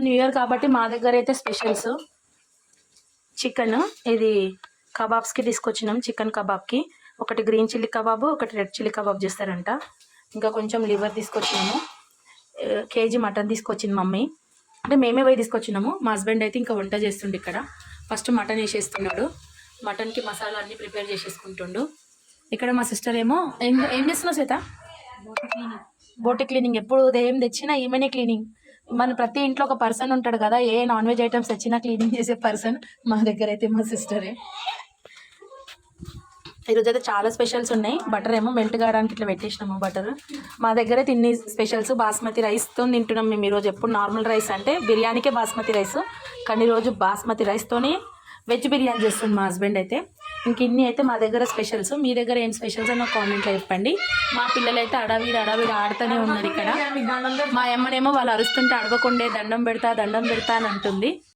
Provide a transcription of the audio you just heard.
New year కాబట్టి మా దగ్గర అయితే స్పెషల్స్ చికెన్. ఇది కబాబ్స్కి తీసుకొచ్చినాం. చికెన్ కబాబ్కి ఒకటి గ్రీన్ చిల్లీ కబాబు, ఒకటి రెడ్ చిల్లీ కబాబ్ చేస్తారంట. ఇంకా కొంచెం లివర్ తీసుకొచ్చినాము. కేజీ మటన్ తీసుకొచ్చింది మమ్మీ. అంటే మేమే పోయి తీసుకొచ్చినాము. మా హస్బెండ్ అయితే ఇంకా వంట చేస్తుండే ఇక్కడ. ఫస్ట్ మటన్ వేసేస్తున్నాడు. మటన్కి మసాలా అన్నీ ప్రిపేర్ చేసేసుకుంటుండు. ఇక్కడ మా సిస్టర్ ఏమో ఏం చేస్తున్నావు శ్వేత? బోటి క్లీనింగ్. ఎప్పుడు ఏం తెచ్చినా ఈమెనే క్లీనింగ్. మన ప్రతి ఇంట్లో ఒక పర్సన్ ఉంటాడు కదా, ఏ నాన్ వెజ్ ఐటమ్స్ తెచ్చినా క్లీనింగ్ చేసే పర్సన్. మా దగ్గర అయితే మా సిస్టరే. ఈరోజు అయితే చాలా స్పెషల్స్ ఉన్నాయి. బటర్ ఏమో మెల్ట్ కావడానికి ఇట్లా పెట్టేసినాము బటర్. మా దగ్గర అయితే ఇన్ని స్పెషల్స్. బాస్మతి రైస్తో తింటున్నాం మేము ఈరోజు. ఎప్పుడు నార్మల్ రైస్ అంటే బిర్యానీకే బాస్మతి రైస్, కానీ ఈరోజు బాస్మతి రైస్తోనే వెజ్ బిర్యానీ చేస్తుంది మా హస్బెండ్ అయితే. ఇంక ఇన్ని అయితే మా దగ్గర స్పెషల్స్. మీ దగ్గర ఏం స్పెషల్స్ అని కామెంట్లో చెప్పండి. మా పిల్లలు అయితే అడవిడి ఆడుతూనే ఉన్నారు ఇక్కడ. మా అమ్మనేమో వాళ్ళు అరుస్తుంటే అడగకుండే దండం పెడతా అని అంటుంది.